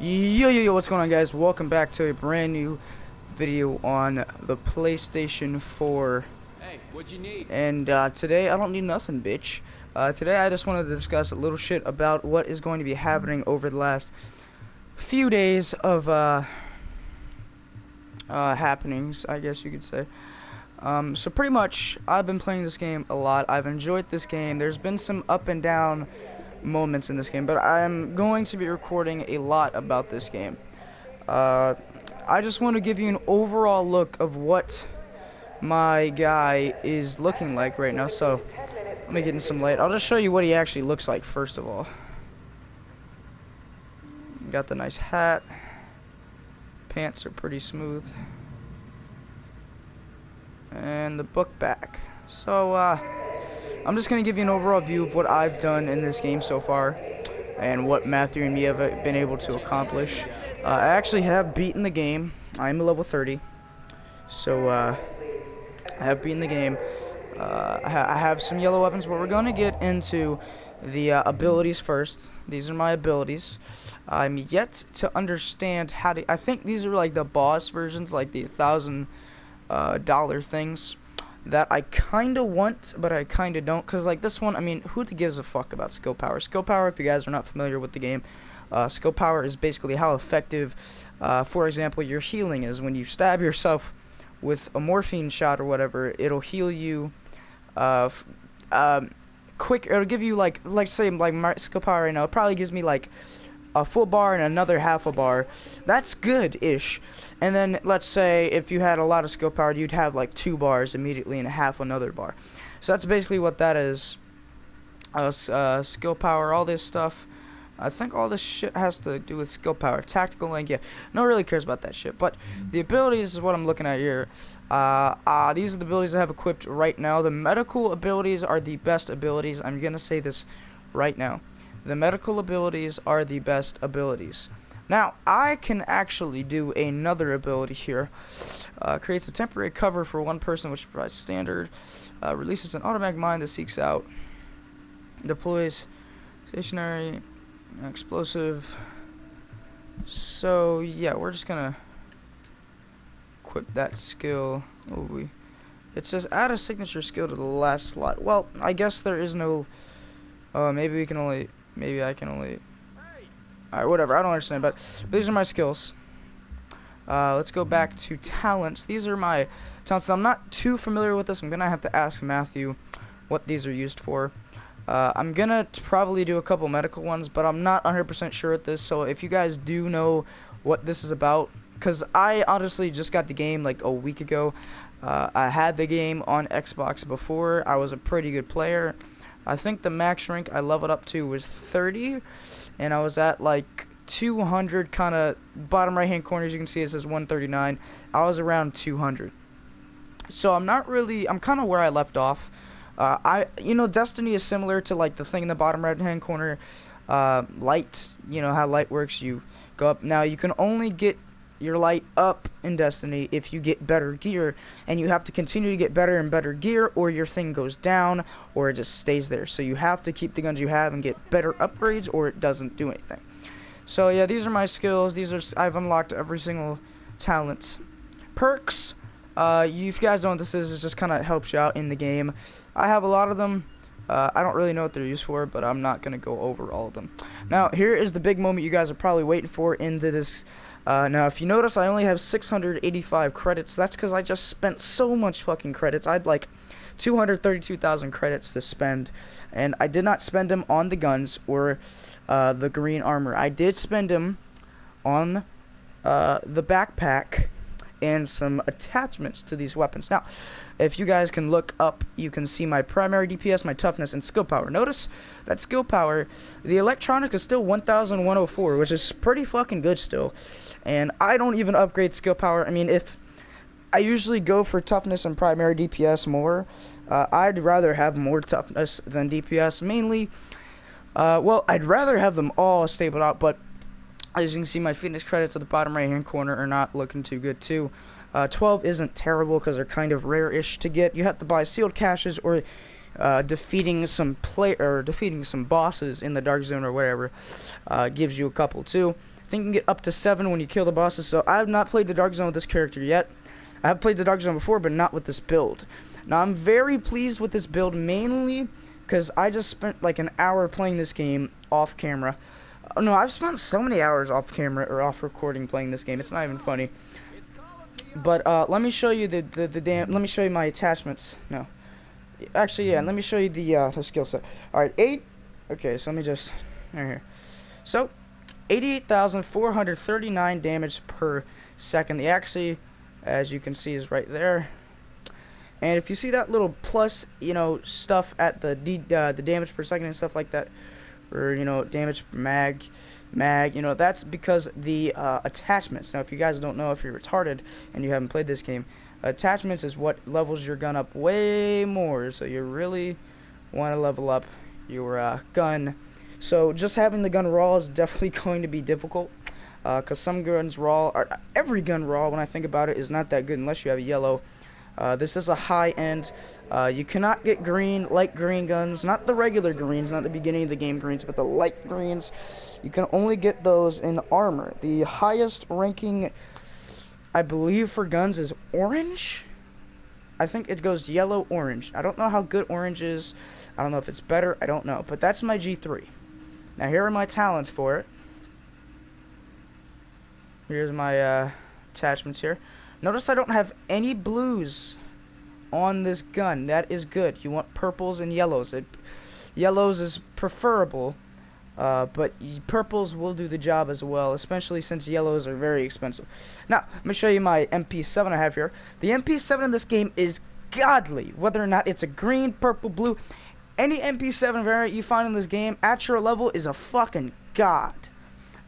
Yo, what's going on, guys? Welcome back to a brand new video on the PlayStation 4. Hey, what'd you need? And today, I don't need nothing, bitch. Today, I just wanted to discuss a little shit about what is going to be happening over the last few days of happenings, I guess you could say. So pretty much, I've been playing this game a lot. I've enjoyed this game. There's been some up and down moments in this game, but I'm going to be recording a lot about this game. I just want to give you an overall look of what my guy is looking like right now. So let me get in some light. I'll just show you what he actually looks like first of all. Got the nice hat. Pants are pretty smooth. And the book back. So I'm just going to give you an overall view of what I've done in this game so far and what Matthew and me have been able to accomplish. I actually have beaten the game. I'm a level 30. So I have beaten the game. I have some yellow weapons, but we're going to get into the abilities first. These are my abilities. I'm yet to understand how to... I think these are like the boss versions, like the $1,000 things that I kind of want, but I kind of don't, because like this one, I mean, who gives a fuck about skill power? Skill power, if you guys are not familiar with the game, skill power is basically how effective, for example, your healing is. When you stab yourself with a morphine shot or whatever, it'll heal you quick. It'll give you like say like my skill power right now, it probably gives me like a full bar and another half a bar. That's good-ish. And then let's say if you had a lot of skill power, you'd have like 2 bars immediately and half another bar. So that's basically what that is. Skill power, all this stuff. I think all this shit has to do with skill power. Tactical link, yeah. No one really cares about that shit. But the abilities is what I'm looking at here. These are the abilities I have equipped right now. The medical abilities are the best abilities. I'm going to say this right now. The medical abilities are the best abilities. Now, I can actually do another ability here. Creates a temporary cover for one person, which provides standard. Releases an automatic mine that seeks out. Deploys stationary, explosive. So, yeah, we're just going to equip that skill. It says add a signature skill to the last slot. Well, I guess there is no... maybe we can only... Maybe I can only... Alright, whatever. I don't understand, but these are my skills. Let's go back to talents. These are my talents. I'm not too familiar with this. I'm going to have to ask Matthew what these are used for. I'm going to probably do a couple medical ones, but I'm not 100% sure at this. So if you guys do know what this is about, because I honestly just got the game like a week ago. I had the game on Xbox before. I was a pretty good player. I think the max rank I leveled up to was 30, and I was at like 200, kind of bottom right hand corner, as you can see it says 139. I was around 200. So I'm kind of where I left off. Destiny is similar to like the thing in the bottom right hand corner. Light, you know how light works, you go up. Now you can only get your light up in Destiny if you get better gear, and you have to continue to get better and better gear, or your thing goes down, or it just stays there. So you have to keep the guns you have and get better upgrades, or it doesn't do anything. So yeah, these are my skills. I've unlocked every single talent. Perks, if you guys don't know what this is, it just kind of helps you out in the game. I have a lot of them. I don't really know what they're used for, but I'm not gonna go over all of them. Now here is the big moment you guys are probably waiting for into this. Now, if you notice, I only have 685 credits. That's because I just spent so much fucking credits. I had like 232,000 credits to spend, and I did not spend them on the guns or the green armor. I did spend them on the backpack and some attachments to these weapons. Now, if you guys can look up, you can see my primary DPS, my toughness, and skill power. Notice that skill power, the electronic is still 1,104, which is pretty fucking good still. And I don't even upgrade skill power. I mean, if I usually go for toughness and primary DPS more, I'd rather have more toughness than DPS. Mainly, well, I'd rather have them all stabled out, but as you can see, my fitness credits at the bottom right hand corner are not looking too good too. 12 isn't terrible because they're kind of rare-ish to get. You have to buy sealed caches or defeating some bosses in the dark zone or whatever gives you a couple too. think you can get up to 7 when you kill the bosses. So I have not played the Dark Zone with this character yet. I have played the Dark Zone before, but not with this build. Now, I'm very pleased with this build, mainly because I just spent like an hour playing this game off camera. No, I've spent so many hours off camera or off recording playing this game. It's not even funny. But let me show you let me show you my attachments. No, actually, yeah. Let me show you the skill set. All right, 8. Okay, so let me just right here. So, 88,439 damage per second. The actually, as you can see, is right there. And if you see that little plus, you know, stuff at the damage per second and stuff like that, or you know, damage per mag, you know, that's because the attachments. Now, if you guys don't know, if you're retarded and you haven't played this game, attachments is what levels your gun up way more. So you really want to level up your gun. So just having the gun raw is definitely going to be difficult, because some guns raw, or every gun raw, when I think about it, is not that good unless you have a yellow. This is a high end. You cannot get light green guns, not the regular greens, not the beginning of the game greens, but the light greens. You can only get those in armor. The highest ranking, I believe, for guns is orange. I think it goes yellow, orange. I don't know how good orange is. I don't know if it's better. I don't know. But that's my G3. Now here are my talents for it. Here's my attachments here. Notice I don't have any blues on this gun. That is good. You want purples and yellows. Yellows is preferable, but purples will do the job as well, especially since yellows are very expensive. Now, let me show you my MP7 I have here. The MP7 in this game is godly. Whether or not it's a green, purple, blue, any MP7 variant you find in this game at your level is a fucking god.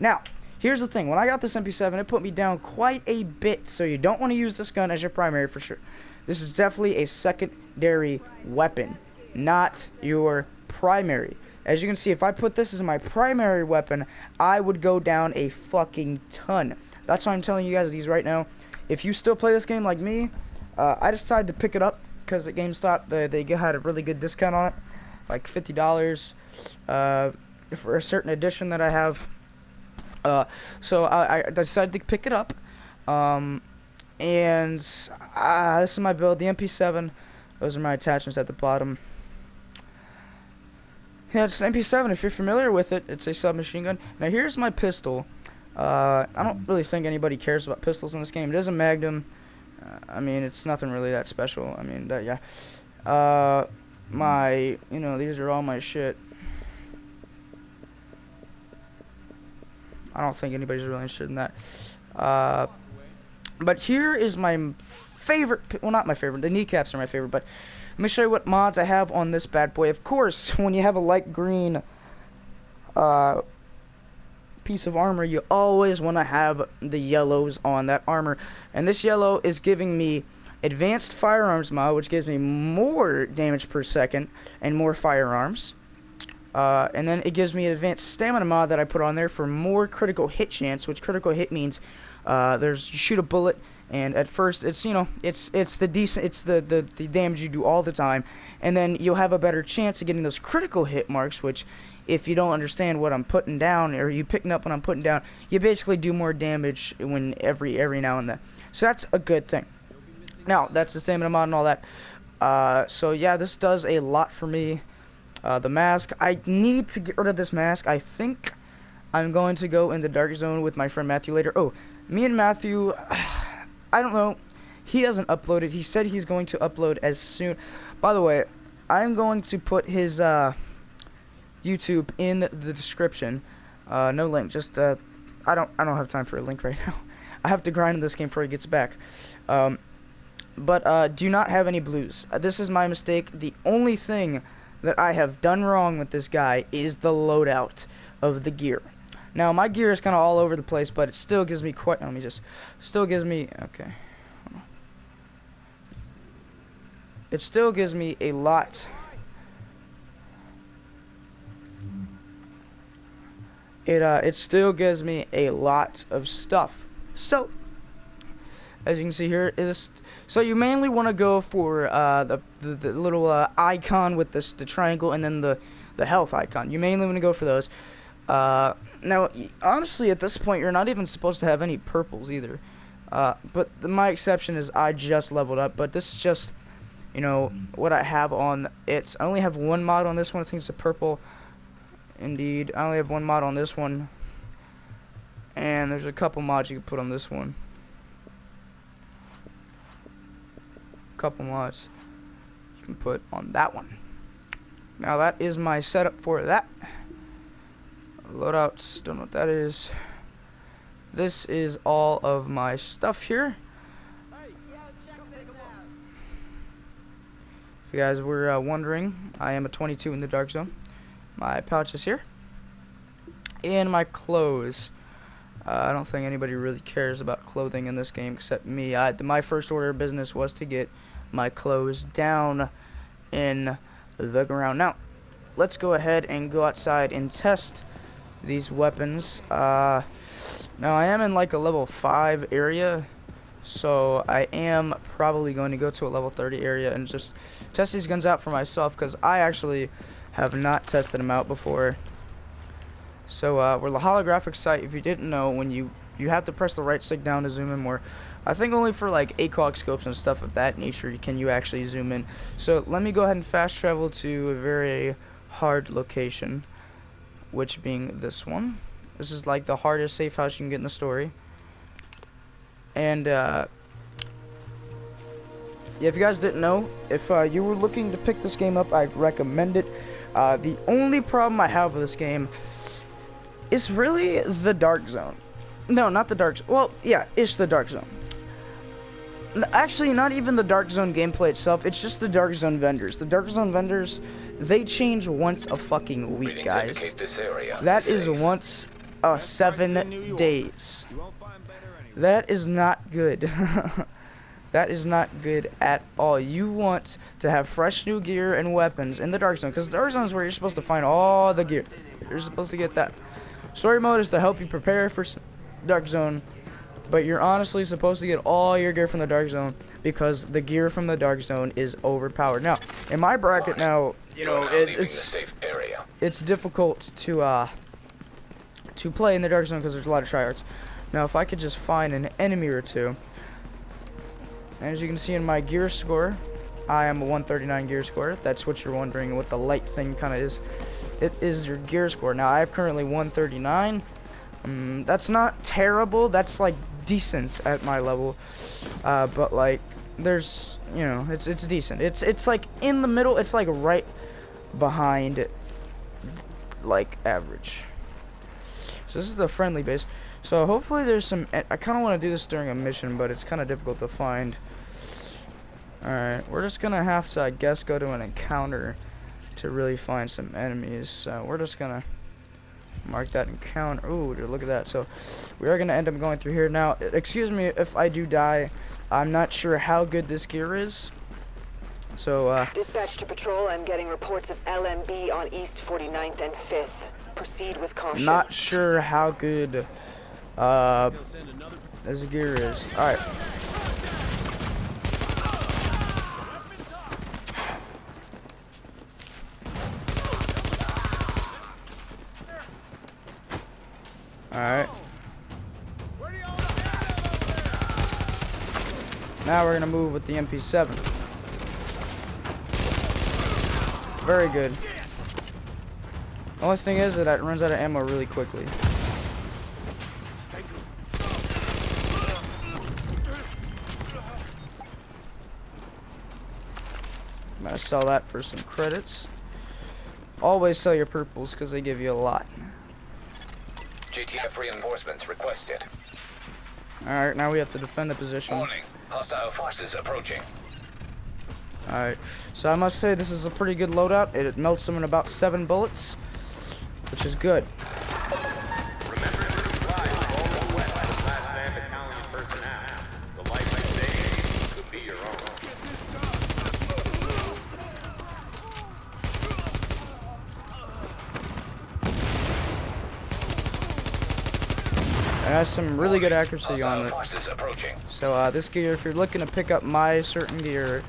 Now, here's the thing. When I got this MP7, it put me down quite a bit, so you don't want to use this gun as your primary for sure. This is definitely a secondary weapon, not your primary. As you can see, if I put this as my primary weapon, I would go down a fucking ton. That's why I'm telling you guys these right now. If you still play this game like me, I decided to pick it up because at GameStop they had a really good discount on it, like $50 for a certain edition that I have. So I decided to pick it up, and this is my build, the MP7. Those are my attachments at the bottom. Yeah, it's an MP7. If you're familiar with it, it's a submachine gun. Now here's my pistol. I don't really think anybody cares about pistols in this game. It is a Magnum. I mean, it's nothing really that special. I mean, yeah. You know, these are all my shit. I don't think anybody's really interested in that. But here is my favorite. Well, not my favorite. The kneecaps are my favorite. But let me show you what mods I have on this bad boy. Of course, when you have a light green piece of armor, you always want to have the yellows on that armor. And this yellow is giving me advanced firearms mod, which gives me more damage per second and more firearms. And then it gives me an advanced stamina mod that I put on there for more critical hit chance, which critical hit means you shoot a bullet, and at first it's, you know, it's the damage you do all the time, and then you'll have a better chance of getting those critical hit marks, which if you don't understand what I'm putting down, or you picking up what I'm putting down, you basically do more damage when every now and then. So that's a good thing. Now that's the stamina mod and all that. So yeah, this does a lot for me. The mask, I need to get rid of this mask. I think I'm going to go in the Dark Zone with my friend Matthew later. Oh, me and Matthew, I don't know. He hasn't uploaded. He said he's going to upload as soon. By the way, I'm going to put his YouTube in the description. No link. Just I don't have time for a link right now. I have to grind in this game before he gets back. But do not have any blues. This is my mistake. The only thing that I have done wrong with this guy is the loadout of the gear. Now my gear is kind of all over the place, but it still gives me quite. Still gives me. Okay. It still gives me a lot. It still gives me a lot of stuff. So, as you can see here, so you mainly want to go for the little icon with the triangle and then the health icon. You mainly want to go for those. Now, honestly, at this point, you're not even supposed to have any purples either. But my exception is I just leveled up. But this is just, you know, what I have on it. I only have one mod on this one. I think it's a purple. Indeed, I only have one mod on this one. And there's a couple mods you can put on this one. Couple mods you can put on that one. Now that is my setup for that. Loadouts, don't know what that is. This is all of my stuff here. If you guys were wondering, I am a 22 in the dark zone. My pouch is here. And my clothes. I don't think anybody really cares about clothing in this game except me. My first order of business was to get my clothes down in the ground. Now, let's go ahead and go outside and test these weapons. Now, I am in like a level 5 area, so I am probably going to go to a level 30 area and just test these guns out for myself, because I actually have not tested them out before. So we're the holographic sight. If you didn't know, when you have to press the right stick down to zoom in more. I think only for like ACOG scopes and stuff of that nature can you actually zoom in. So let me go ahead and fast travel to a very hard location, which being this one. This is like the hardest safe house you can get in the story. And yeah, if you guys didn't know, if you were looking to pick this game up, I'd recommend it. The only problem I have with this game is really the dark zone. No, not the dark zone. Well, yeah, it's the dark zone. Actually, not even the dark zone gameplay itself. It's just the dark zone vendors. The dark zone vendors, they change once a fucking week, guys. That is once 7 days. That is not good. That is not good at all. You want to have fresh new gear and weapons in the dark zone, because the dark zone is where you're supposed to find all the gear. You're supposed to get that. Story mode is to help you prepare for dark zone, but you're honestly supposed to get all your gear from the dark zone, because the gear from the dark zone is overpowered. Now, in my bracket now, you know, it's difficult to play in the dark zone because there's a lot of tryhards. Now, if I could just find an enemy or two, as you can see in my gear score, I am a 139 gear score. That's what you're wondering, what the light thing kind of is. It is your gear score. Now, I have currently 139. That's not terrible. That's like decent at my level. But like, there's, you know, it's decent. It's like in the middle. It's like right behind, like, average. So this is the friendly base. So hopefully there's some. I kind of want to do this during a mission, but it's kind of difficult to find. Alright, we're just gonna have to, I guess, go to an encounter to really find some enemies. So we're just gonna mark that encounter. Ooh, dude, look at that. So we are gonna end up going through here. Now, excuse me if I do die. I'm not sure how good this gear is. So dispatch to patrol. I'm getting reports of LMB on East 49th and 5th. Proceed with caution. Not sure how good this gear is. Alright. Alright. Now we're gonna move with the MP7. Very good. The only thing is that it runs out of ammo really quickly. I'm gonna sell that for some credits. Always sell your purples because they give you a lot. GTF reinforcements requested. Alright, now we have to defend the position. Warning, hostile forces approaching. Alright, so I must say this is a pretty good loadout. It melts them in about 7 bullets, which is good. Remember to comply with all requests of last man battalion personnel. The life I saved could be your own. It has some really good accuracy on it. Forces approaching. So this gear, if you're looking to pick up my certain gear,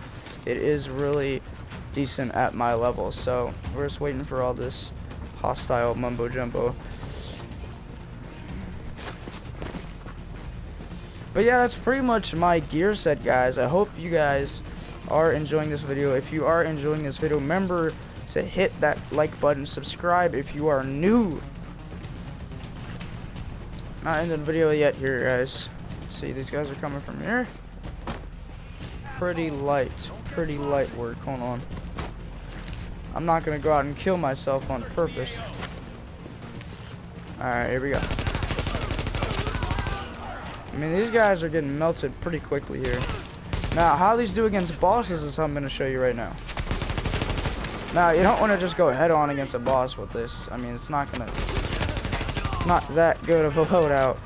it is really decent at my level. So we're just waiting for all this hostile mumbo jumbo. But yeah, that's pretty much my gear set, guys. I hope you guys are enjoying this video. If you are enjoying this video, remember to hit that like button, subscribe if you are new. Not ending the video yet here, guys. See, these guys are coming from here. Pretty light work. Hold on. I'm not gonna go out and kill myself on purpose. Alright, here we go. I mean, these guys are getting melted pretty quickly here. Now, how these do against bosses is what I'm going to show you right now. Now, you don't want to just go head-on against a boss with this. I mean, it's not that good of a loadout.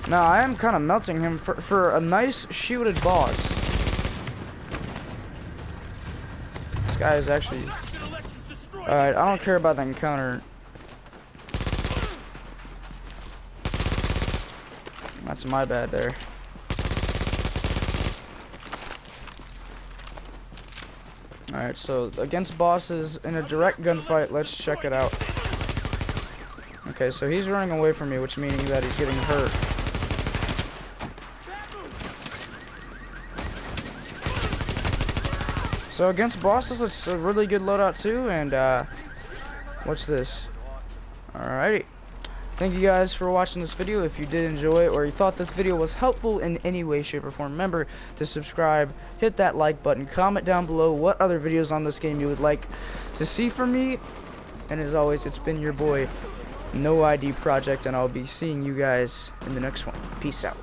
Now, I am kind of melting him for a nice shielded boss. This guy is actually... Alright, I don't care about the encounter. That's my bad there. Alright, so against bosses in a direct gunfight, let's check it out. Okay, so he's running away from me, which means that he's getting hurt. So against bosses, it's a really good loadout too, and what's this? Alrighty. Thank you guys for watching this video. If you did enjoy it or you thought this video was helpful in any way, shape, or form, remember to subscribe, hit that like button, comment down below what other videos on this game you would like to see from me. And as always, it's been your boy, No ID Project, and I'll be seeing you guys in the next one. Peace out.